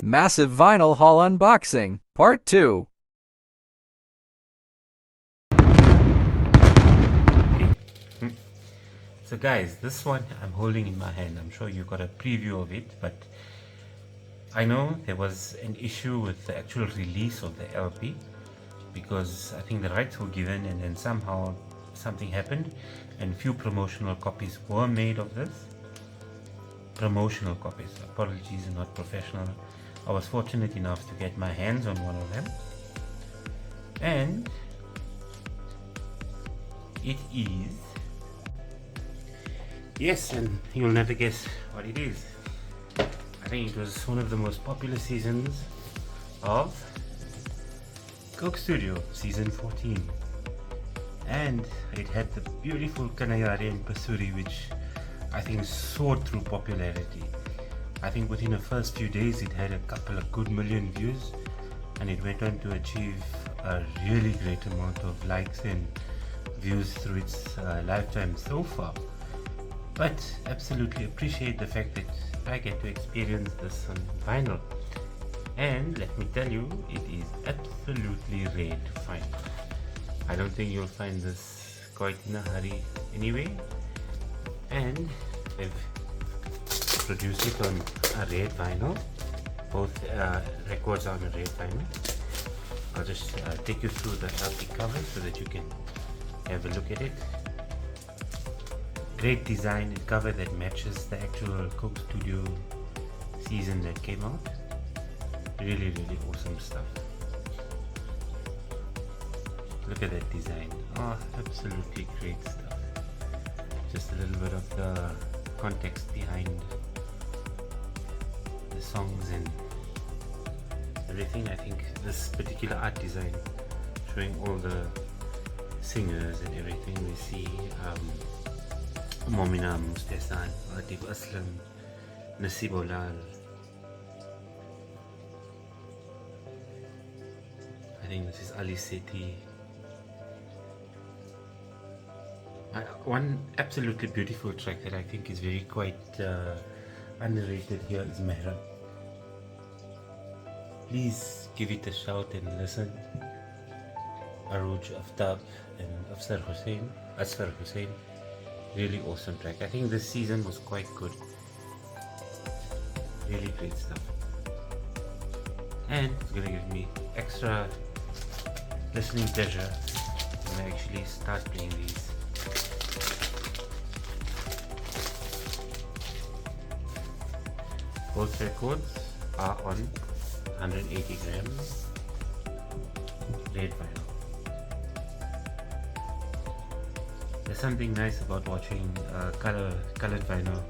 Massive Vinyl Haul Unboxing, Part 2. So guys, this one I'm holding in my hand. I'm sure you got a preview of it, but I know there was an issue with the actual release of the LP because I think the rights were given and then somehow something happened and few promotional copies were made of this. Promotional copies, apologies, not professional. I was fortunate enough to get my hands on one of them, and it is, yes, and you'll never guess what it is. I think it was one of the most popular seasons of Coke Studio, season 14, and it had the beautiful Kanayari and Pasuri, which I think soared through popularity. I think within the first few days it had a couple of good million views, and it went on to achieve a really great amount of likes and views through its lifetime so far. But absolutely appreciate the fact that I get to experience this on vinyl, and let me tell you, it is absolutely rare to find. I don't think you'll find this quite in a hurry anyway, and they've produced it on a red vinyl. Both records are on a red vinyl. I'll just take you through the LP cover so that you can have a look at it. Great design and cover that matches the actual Coke Studio season that came out. Really awesome stuff. Look at that design. Oh, absolutely great stuff. Just a little bit of the context behind the songs and everything. I think this particular art design showing all the singers and everything we see, Momina Mustesan, Atif Aslam, Nasibolal. I think this is Ali Sethi. One absolutely beautiful track that I think is very quite underrated here is Mehran. Please give it a shout and listen. Aruj Aftab and Asfar Hussain. Really awesome track. I think this season was quite good. Really great stuff. And it's gonna give me extra listening pleasure when I actually start playing these. Both records are on 180 grams red vinyl. There's something nice about watching colored vinyl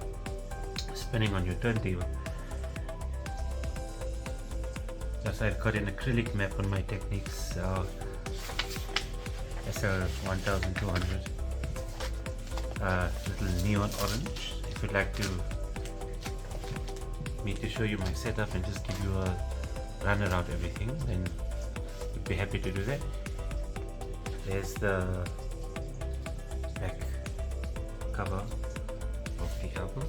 spinning on your turntable. Just I've got an acrylic map on my Technics SL-1200, little neon orange. If you'd like me to show you my setup and just give you a run around everything, then I'd be happy to do that. There's the back cover of the album.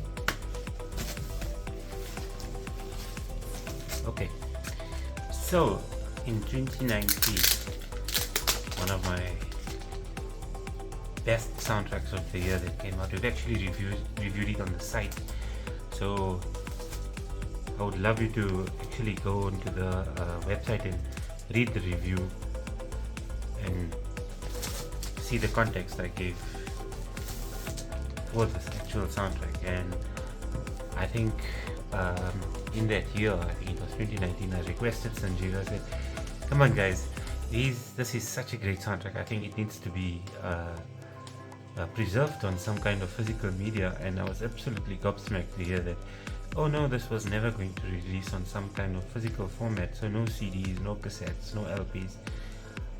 Okay, so in 2019, one of my best soundtracks of the year that came out, we've actually reviewed it on the site, so I would love you to actually go onto the website and read the review and see the context I gave for this actual soundtrack. And I think in that year, I think it was 2019, I requested Sanjeev. I said, come on guys, this is such a great soundtrack. I think it needs to be preserved on some kind of physical media. And I was absolutely gobsmacked to hear that, oh no, this was never going to release on some kind of physical format. So no CDs, no cassettes, no LPs.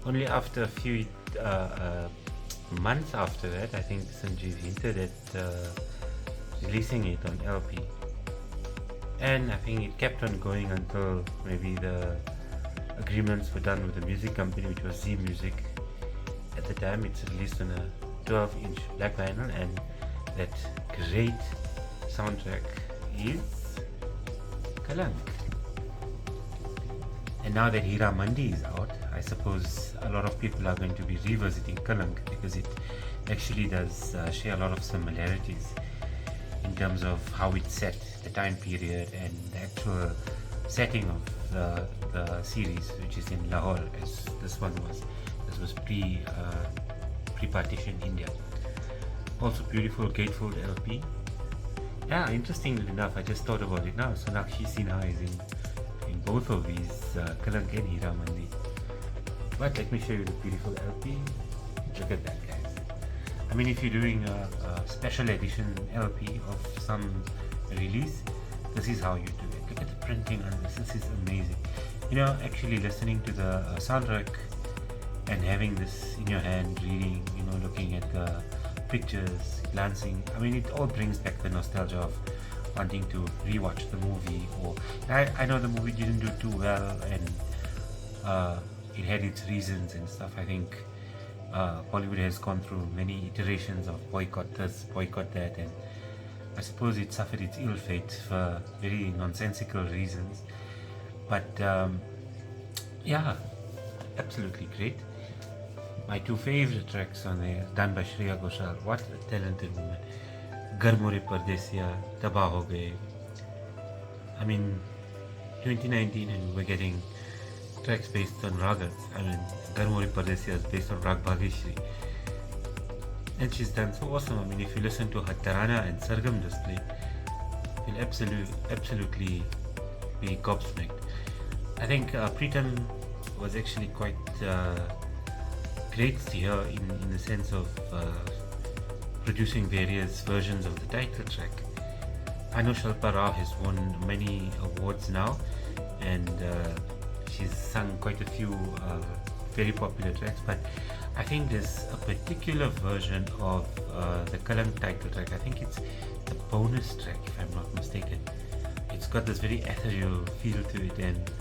Only after a few months after that, I think Sanjeev hinted at releasing it on LP. And I think it kept on going until maybe the agreements were done with the music company, which was Z Music. At the time, it's released on a 12-inch black vinyl, and that great soundtrack is Kalank. And now that Heropanti is out, I suppose a lot of people are going to be revisiting Kalank because it actually does share a lot of similarities in terms of how it's set, the time period, and the actual setting of the series, which is in Lahore, as this one was. This was pre-partition India. Also beautiful gatefold LP. Yeah, interestingly enough, I just thought about it now. Sonakshi Sinha is in both of these, Kalank and Heropanti. But let me show you the beautiful LP. Look at that, guys. I mean, if you're doing a special edition LP of some release, this is how you do it. Look at the printing on this. This is amazing. You know, actually listening to the soundtrack and having this in your hand, reading, you know, looking at the pictures, glancing. I mean, it all brings back the nostalgia of wanting to rewatch the movie. Or I know the movie didn't do too well, and it had its reasons and stuff. I think Bollywood has gone through many iterations of boycott this, boycott that, and I suppose it suffered its ill fate for very nonsensical reasons. But yeah, absolutely great. My two favorite tracks on there, done by Shreya Ghoshal. What a talented woman. Garmore Pardesiya, Tabah Ho Gaye. I mean, 2019 and we're getting tracks based on ragas. I mean, Garmore Pardesiya is based on Rag Bhageshri. And she's done so awesome. I mean, if you listen to her Tarana and Sargam display, you'll absolutely be gobsmacked. I think Pritam was actually quite great here in the sense of producing various versions of the title track. I know Shilpa Rao has won many awards now, and she's sung quite a few very popular tracks, but I think there's a particular version of the Kalank title track. I think it's the bonus track, if I'm not mistaken. It's got this very ethereal feel to it, and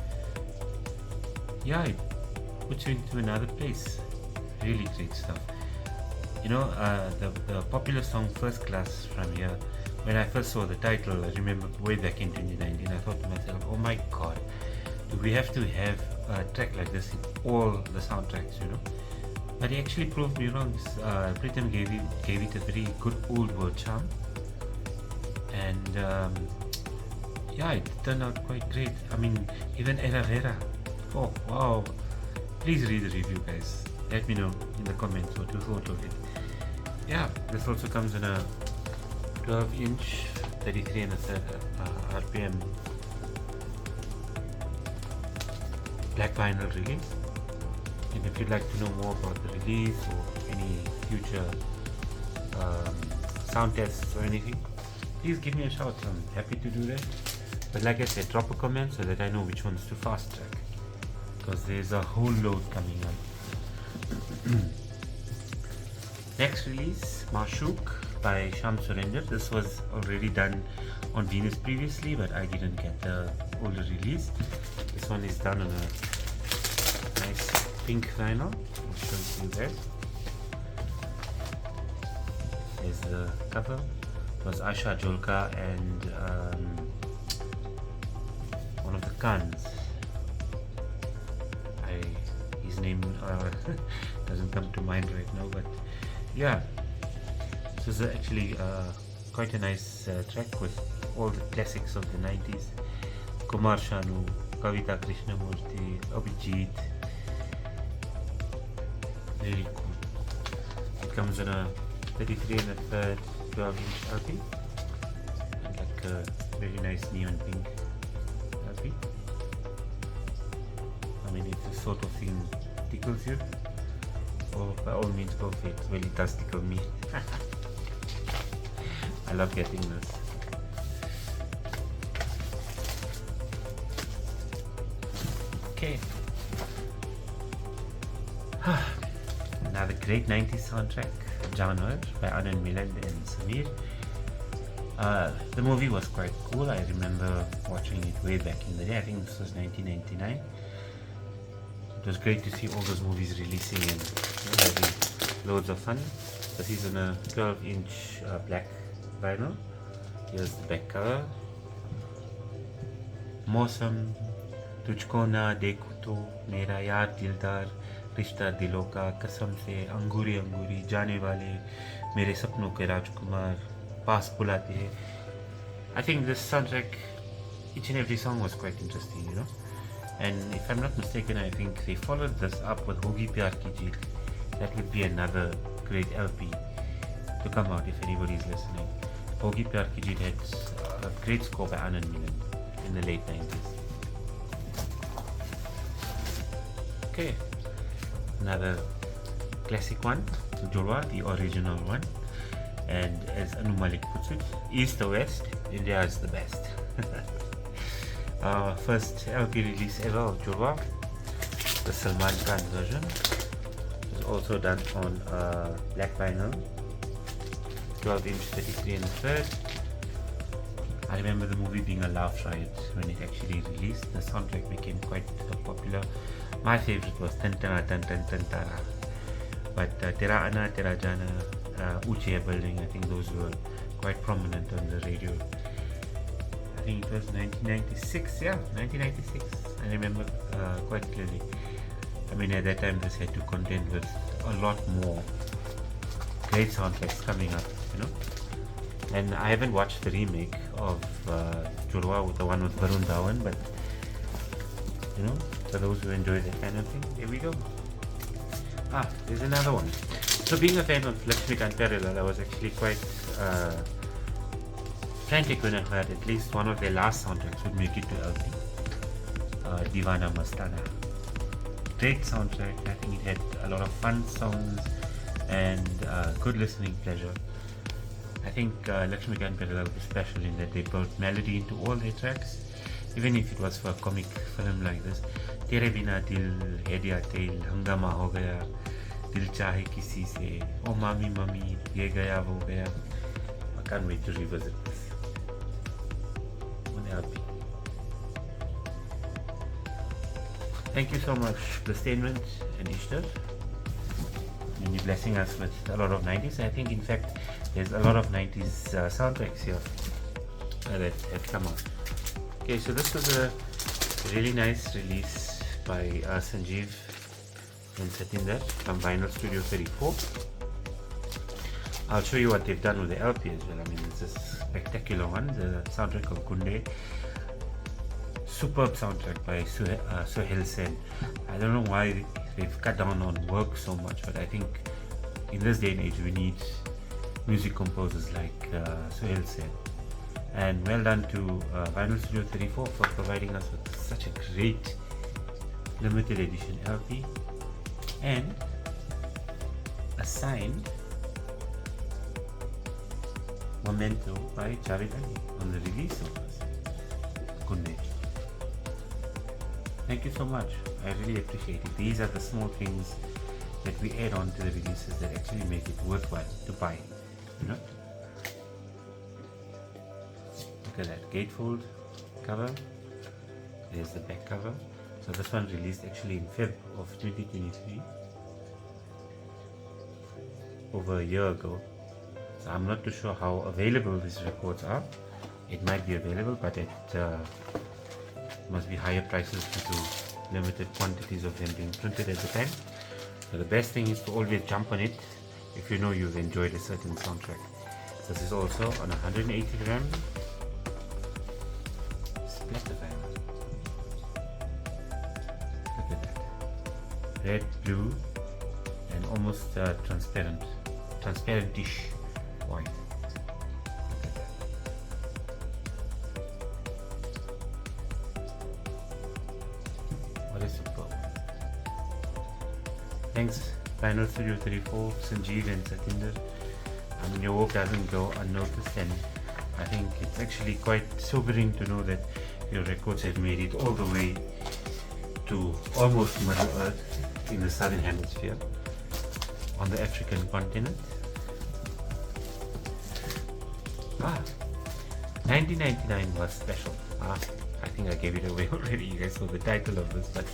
yeah, it puts you into another place. Really great stuff. You know, the popular song First Class from here, when I first saw the title, I remember way back in 2019, I thought to myself, oh my god, do we have to have a track like this in all the soundtracks, you know? But he actually proved me wrong. Pritam gave it a very good old world charm, and yeah, it turned out quite great. I mean, even Era Vera. Oh wow! Please read the review, guys. Let me know in the comments what you thought of it. Yeah, this also comes in a 12-inch, 33 and a third RPM black vinyl release. And if you'd like to know more about the release or any future sound tests or anything, please give me a shout. I'm happy to do that. But like I said, drop a comment so that I know which ones to fast track, because there's a whole load coming up. Next release, Mashooq by Sham Surender. This was already done on Venus previously, but I didn't get the older release. This one is done on a nice pink vinyl. I'll show you there. There's the cover. It was Asha Jolka and one of the Khans. His name doesn't come to mind right now, but yeah, this is actually quite a nice track with all the classics of the 90s. Kumar Sanu, Kavita Krishnamurti, Abhijit. Really cool. It comes in a 33 and a third 12-inch LP, and like a very nice neon pink LP. I mean, it's the sort of thing tickles you. Oh, by all means go for it. Well, it does tickle me. I love getting this. Okay. Another great 90s soundtrack, Jaanwar by Anand Milan and Samir. The movie was quite cool. I remember watching it way back in the day. I think this was 1999. It was great to see all those movies releasing and having loads of fun. This is on a 12-inch black vinyl. Here's the back cover. Mausam, तुझको ना देखूं तो मेरा यार दिलदार रिश्ता दिलों का कसम से अंगूरी अंगूरी जाने वाले मेरे सपनों के राजकुमार पास बुलाते हैं. I think this soundtrack, each and every song was quite interesting, you know. And if I'm not mistaken, I think they followed this up with Hogi Pyar Ki Jeet. That would be another great LP to come out if anybody is listening. Hogi Pyar Ki Jeet had a great score by Anand Milan in the late 90s. Okay, another classic one, Judwaa, the original one. And as Anu Malik puts it, East or West, India is the best. First LP release ever of Judwaa, the Salman Khan version. It was also done on black vinyl, 12-inch 33 and a third. I remember the movie being a laugh riot when it actually released. The soundtrack became quite popular. My favorite was Tan Tana Tan Tan Tan Tara. But Tera Ana Tera Jana, Uche Building, I think those were quite prominent on the radio. I think it was 1996, yeah, 1996. I remember quite clearly. I mean, at that time, this had to contend with a lot more great soundtracks coming up, you know. And I haven't watched the remake of Judwaa, the one with Varun Dhawan, but you know, for those who enjoy that kind of thing, here we go. There's another one. So being a fan of Lakshmikant Parallel, I was actually quite frantic when I heard at least one of their last soundtracks would make it to LP. Deewana Mastana. Great soundtrack. I think it had a lot of fun songs and good listening pleasure. I think Lakshmikant Parallel was special in that they brought melody into all their tracks, even if it was for a comic film like this. Tere bina dil hai diya tel, hangama ho gaya, dil chahe kisi se, oh mami mami, ye gaya wo gaya. I can't wait to revisit this on LP. Thank you so much, Sustainment and Ishtar. And you're blessing us with a lot of 90s. I think, in fact, there's a lot of 90s soundtracks here that have come out. Okay, so this was a really nice release by Sanjeev and Satinder from Vinyl Studio 34. I'll show you what they've done with the LP as well. I mean, it's a spectacular one, the soundtrack of Gunday. Superb soundtrack by Sohail Sen. I don't know why they've cut down on work so much, but I think in this day and age we need music composers like Sohail Sen. And well done to Vinyl Studio 34 for providing us with such a great limited edition LP and a signed memento by Javed Ali on the release of this Gunday. Thank you so much. I really appreciate it. These are the small things that we add on to the releases that actually make it worthwhile to buy, you know. Look at that gatefold cover. There's the back cover. So this one released actually in Feb of 2023, over a year ago. So I'm not too sure how available these records are. It might be available, but it must be higher prices due to limited quantities of them being printed at the time. So the best thing is to always jump on it if you know you've enjoyed a certain soundtrack. This is also on 180 gram splatter vinyl. Look at that. Red, blue, and almost transparentish white. Look at that. What is superb. Thanks Vinyl Studio 34, Sanjeev and Satinder. I mean, your work doesn't go unnoticed, and I think it's actually quite sobering to know that your records have made it all the way to almost Middle Earth in the Southern Hemisphere on the African continent. 1999 was special. I think I gave it away already. You guys saw the title of this, but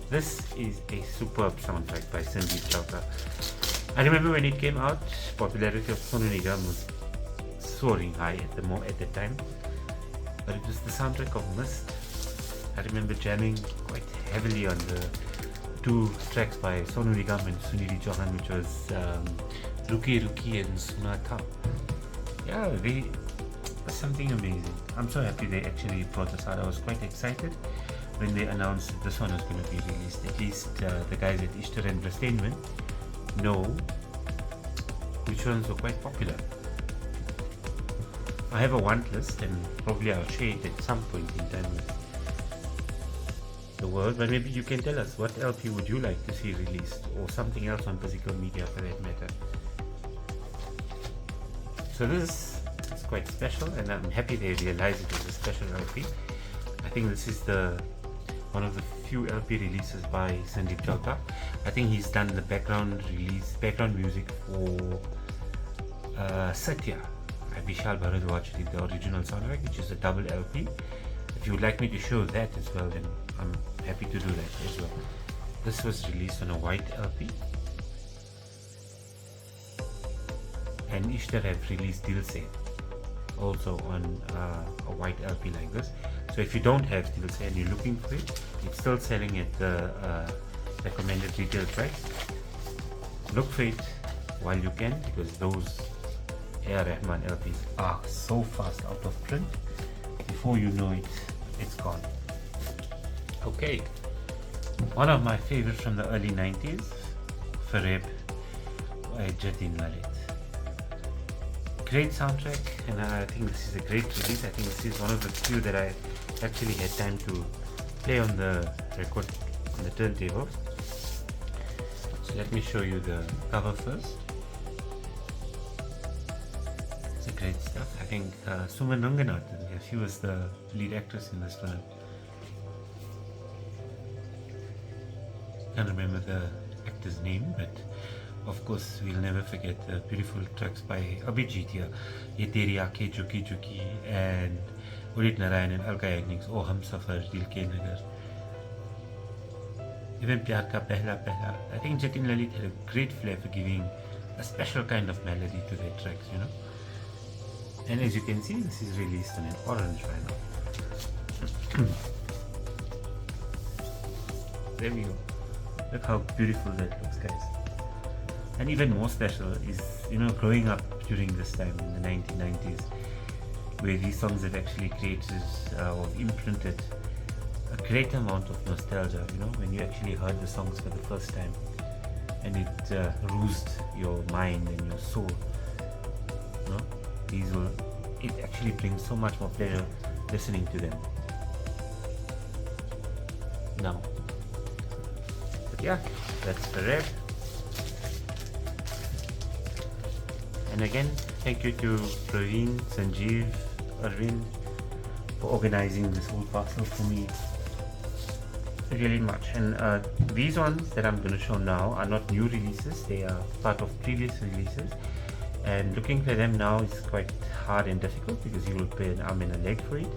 this is a superb soundtrack by Sandeep Chowta. I remember when it came out, popularity of Sonu Nigam was soaring high at the time. But it was the soundtrack of Mast. I remember jamming quite heavily on the 2 tracks by Sonu Nigam and Sunil Chauhan, which was Ruki Ruki and Suna Tha. Yeah, they was something amazing. I'm so happy they actually brought this out. I was quite excited when they announced that this one was going to be released. At least the guys at Ishtar and Verstainment know which ones were quite popular. I have a want list and probably I'll share it at some point in time with the world, but maybe you can tell us what LP would you like to see released, or something else on physical media for that matter. So this is quite special and I'm happy they realized it as a special LP. I think this is one of the few LP releases by Sandeep Jhootha. I think he's done the background music for Saathiya. Vishal Bharadwaj did the original soundtrack, which is a double LP. If you would like me to show that as well, then I'm happy to do that as well. This was released on a white LP, and Ishtar have released Dil Se also on a white LP like this. So if you don't have Dil Se and you're looking for it, it's still selling at the recommended retail price. Look for it while you can, because those A.R. Rahman LPs are so fast out of print. Before you know it, it's gone. Okay, one of my favorites from the early 90s, Fareb by Jatin Lalit. Great soundtrack, and I think this is a great release. I think this is one of the few that I actually had time to play on the record, on the turntable. So let me show you the cover first. Great stuff. I think Suman Ranganath, she was the lead actress in this film. Can't remember the actor's name, but of course we'll never forget the beautiful tracks by Abhijit here. Ye Teri Aankhein Jhuki Jhuki and Udit Narayan and Alka Yagnek's Oh Hum Safar Dil Ke Nagar. Even Pyar Ka Pehla Pehla. I think Jatin Lalit had a great flair for giving a special kind of melody to their tracks, you know. And as you can see, this is released on an orange vinyl. There we go. Look how beautiful that looks, guys. And even more special is, you know, growing up during this time in the 1990s, where these songs have actually created or imprinted a great amount of nostalgia, you know, when you actually heard the songs for the first time and it roused your mind and your soul, you know. It actually brings so much more pleasure listening to them now. But yeah, that's Fareb. And again, thank you to Praveen, Sanjeev, Arvind for organizing this whole parcel for me really much. And these ones that I'm going to show now are not new releases, they are part of previous releases. And looking for them now is quite hard and difficult because you will pay an arm and a leg for it.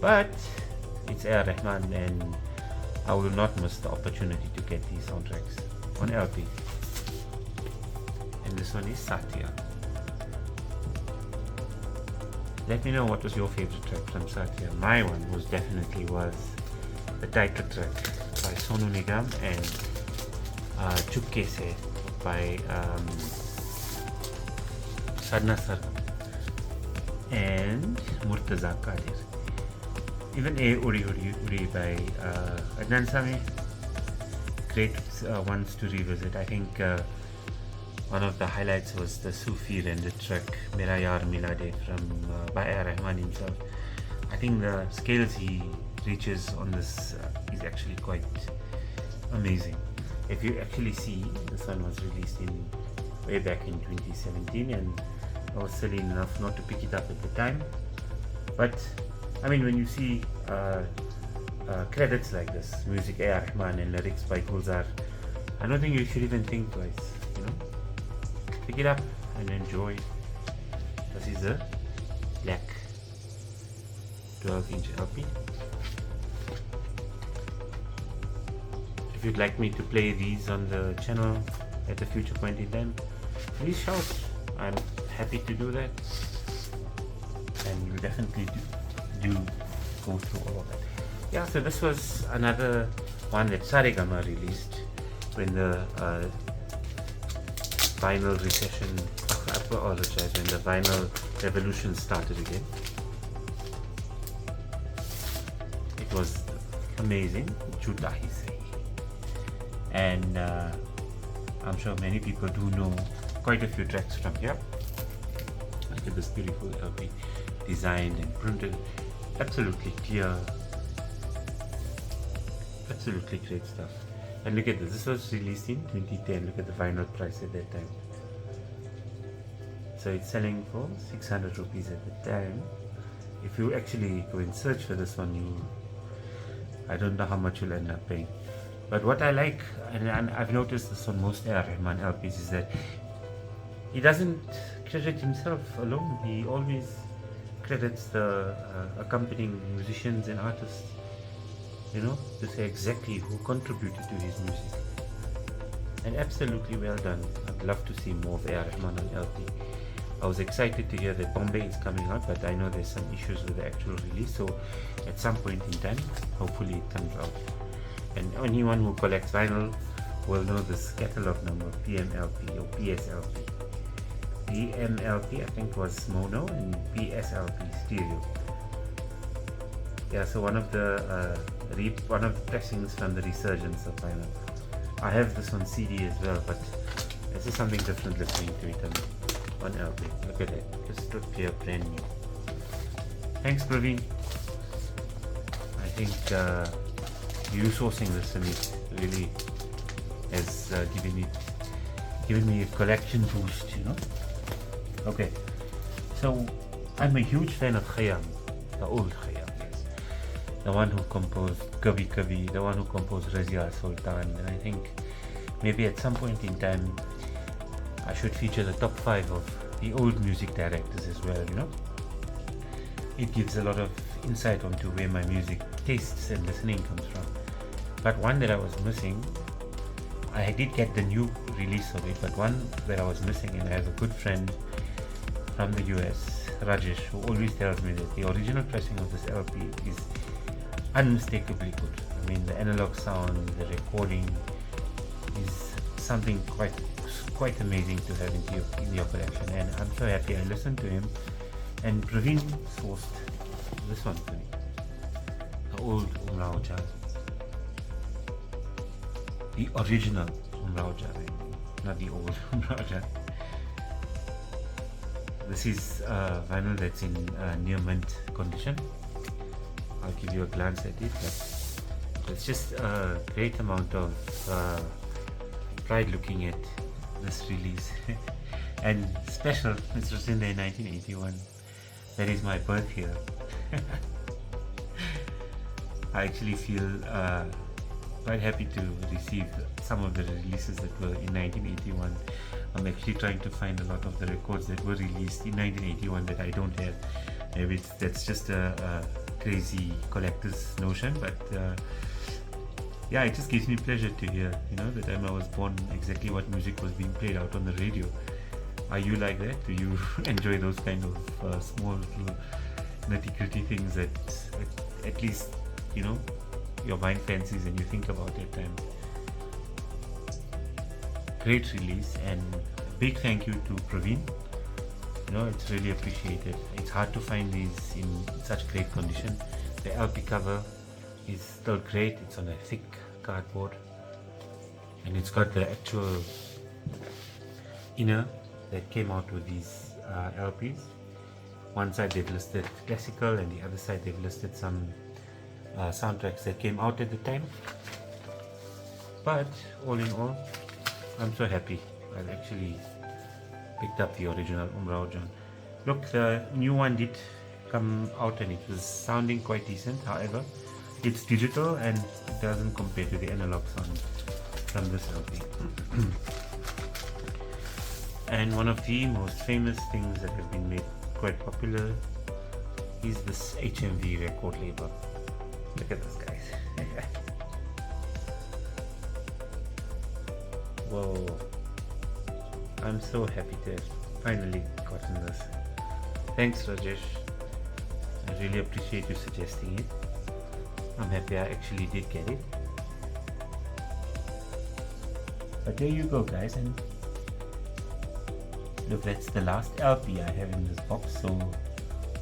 But it's A.R. Rahman and I will not miss the opportunity to get these soundtracks on LP. And this one is Saathiya. Let me know what was your favorite track from Saathiya. My one was definitely the title track by Sonu Nigam and Jukeboxes by Sadna Sargam and Murtaza Qadir. Even A Uri Uri Uri by Adnan Sami. Great ones to revisit. I think one of the highlights was the Sufi rendered track Mera Yaar Milade by A.R. Rahman himself. I think the scales he reaches on this is actually quite amazing. If you actually see, this one was released way back in 2017 and I was silly enough not to pick it up at the time. But I mean, when you see credits like this, music A.R. Rahman and lyrics by Gulzar, I don't think you should even think twice, you know. Pick it up and enjoy. This is a black 12-inch LP. If you'd like me to play these on the channel at a future point in time, please shout. I'm happy to do that. and you'll definitely do go through all of that. Yeah, so this was another one that Saregama released when the vinyl recession, I apologize, when the vinyl revolution started again. It was amazing, Jhootha Hi Sahi. And I'm sure many people do know quite a few tracks from here. Look at this beautiful LP, designed and printed, absolutely clear, absolutely great stuff. And look at this, this was released in 2010. Look at the vinyl price at that time. So it's selling for 600 rupees at the time. If you actually go and search for this one, I don't know how much you'll end up paying. But what I like, and I've noticed this on most A.R. Rahman LPs, is that he doesn't credit himself alone. He always credits the accompanying musicians and artists, you know, to say exactly who contributed to his music. And absolutely well done. I'd love to see more of A.R. Rahman on LP. I was excited to hear that Bombay is coming out, but I know there's some issues with the actual release, so at some point in time, hopefully it comes out. And anyone who collects vinyl will know this catalog number, PMLP or PSLP. PMLP I think was mono and PSLP stereo. Yeah, so one of the pressings from the resurgence of vinyl. I have this on CD as well, but this is something different listening to it on LP. Look at it, just look clear, brand new. Thanks Praveen. I think you sourcing this to me really has given me a collection boost, you know. Okay, so I'm a huge fan of Khayyam, the old Khayyam, yes. The one who composed Kabhi Kabhi, the one who composed Razia Sultan, and I think maybe at some point in time I should feature the top 5 of the old music directors as well, you know. It gives a lot of insight onto where my music tastes and listening comes from. But one that I was missing, I did get the new release of it, but one that I was missing, and I have a good friend from the US, Rajesh, who always tells me that the original pressing of this LP is unmistakably good. I mean, the analog sound, the recording is something quite amazing to have in your collection, and I'm so happy I listened to him. And Praveen sourced this one for me, the old Umrao Jaan, the original Umrao Jaan, not the old Umrao Jaan. This is vinyl that's in near mint condition. I'll give you a glance at it, but it's just a great amount of pride looking at this release. And special, it was in there in 1981. That is my birth year. I actually feel quite happy to receive some of the releases that were in 1981. I'm actually trying to find a lot of the records that were released in 1981 that I don't have. Maybe that's just a crazy collector's notion, but yeah, it just gives me pleasure to hear, you know, the time I was born, exactly what music was being played out on the radio. Are you like that? Do you enjoy those kind of small little nitty-gritty things that at least, you know, your mind fancies and you think about at times? Great release, and big thank you to Praveen. You know, it's really appreciated. It's hard to find these in such great condition. The LP cover is still great. It's on a thick cardboard, and it's got the actual inner that came out with these LPs. One side they've listed classical, and the other side they've listed some soundtracks that came out at the time. But all in all, I'm so happy I've actually picked up the original Umrao Jaan. Look, the new one did come out and it was sounding quite decent. However, it's digital and it doesn't compare to the analog sound from this LP. And one of the most famous things that have been made quite popular is this HMV record label. Look at this, guys. Whoa, I'm so happy to have finally gotten this. Thanks Rajesh. really appreciate you suggesting it. I'm happy I actually did get it. But there you go, guys, and look, that's the last LP I have in this box, so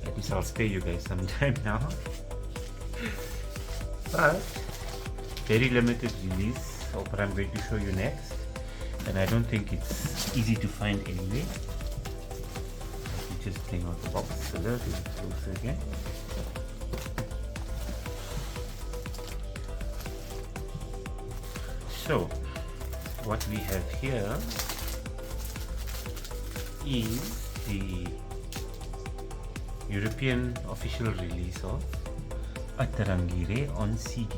at least I'll spare you guys some time now. But very limited release of what I'm going to show you next, and I don't think it's easy to find anyway. Let me just bring out the box a little bit closer again. So what we have here is the European official release of Atrangi Re on CD.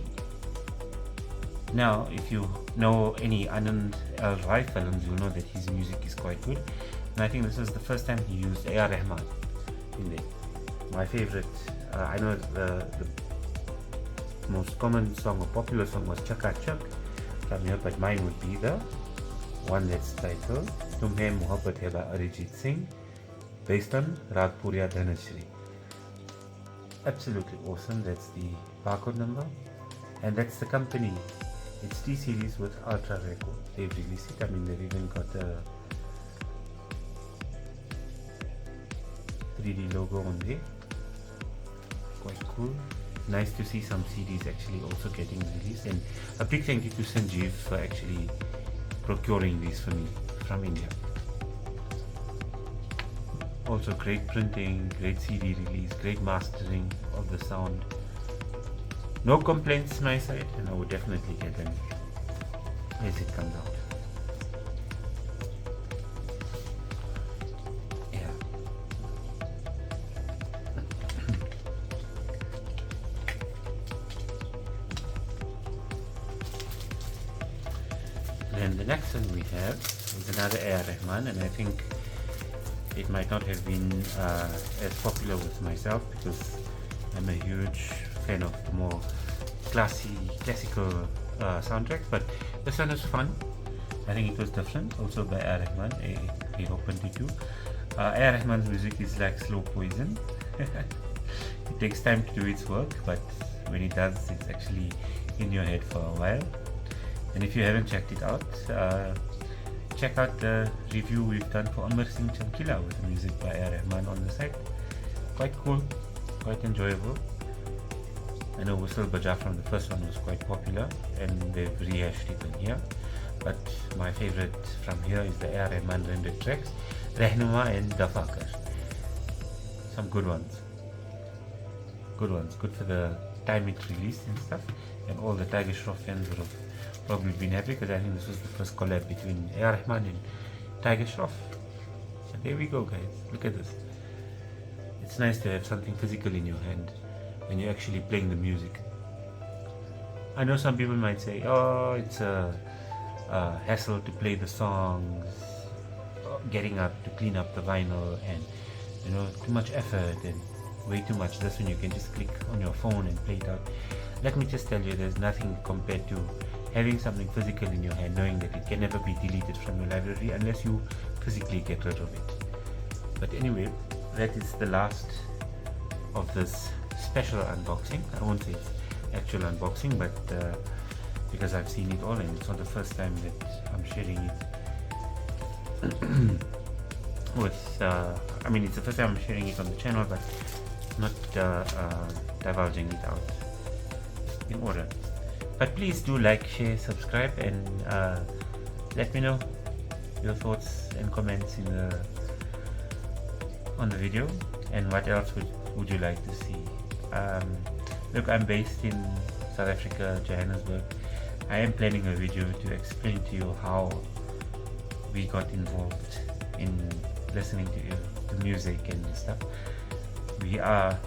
Now, if you know any Anand Al Rai films, you'll know that his music is quite good. And I think this is the first time he used A.R. Rahman in there. My favorite, I know the most common song or popular song was Chaka Chak from here, but mine would be the one that's titled Tumhe Mohabbat Hai by Arijit Singh, based on Raag Puriya Dhanashri. Absolutely awesome. That's the barcode number, and that's the company. It's T-Series with Ultra Record. They've released it. I mean, they've even got a 3D logo on there. Quite cool. Nice to see some CDs actually also getting released, and a big thank you to Sanjeev for actually procuring these for me from India. Also great printing, great CD release, great mastering of the sound. No complaints my side, and I would definitely get them as it comes out. Yeah. Then the next one we have is another A.R. Rahman, and I think it might not have been as popular with myself because I'm a huge fan of the more classical soundtracks, but this one is fun. I think it was different, also by A.R. Rahman, Heropanti too. A.R. Rahman's music is like slow poison. It takes time to do its work, but when it does, it's actually in your head for a while. And if you haven't checked it out, check out the review we've done for Amar Singh Chamkila with the music by A.R. Rahman on the site. Quite cool, quite enjoyable. I know Whistle Baja from the first one was quite popular, and they've rehashed it in here. But my favorite from here is the A.R. Rahman rendered tracks, Rehnuma and Dafakar. Some good ones. Good ones. Good for the time it released and stuff. And all the Tiger Shroff fans would have probably been happy because I think this was the first collab between A.R. Rahman and Tiger Shroff. So there we go, guys. Look at this. It's nice to have something physical in your hand when you're actually playing the music. I know some people might say, oh, it's a hassle to play the songs, getting up to clean up the vinyl, and you know, too much effort and way too much. That's when you can just click on your phone and play it out. Let me just tell you, there's nothing compared to having something physical in your hand, knowing that it can never be deleted from your library unless you physically get rid of it. But anyway, that is the last of this special unboxing. I won't say it's actual unboxing, but because I've seen it all and it's not the first time that I'm sharing it with I mean, it's the first time I'm sharing it on the channel, but not divulging it out in order. But please do like, share, subscribe, and let me know your thoughts and comments in on the video, and what else would you like to see. Look, I'm based in South Africa, Johannesburg. I am planning a video to explain to you how we got involved in listening to music and stuff. We are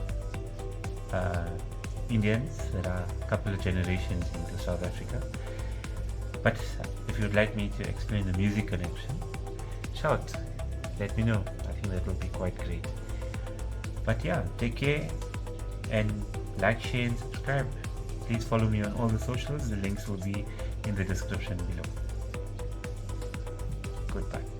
Indians that are a couple of generations into South Africa. But if you'd like me to explain the music connection, shout, let me know. I think that will be quite great. But yeah, take care and like, share and subscribe. Please follow me on all the socials. The links will be in the description below. Goodbye.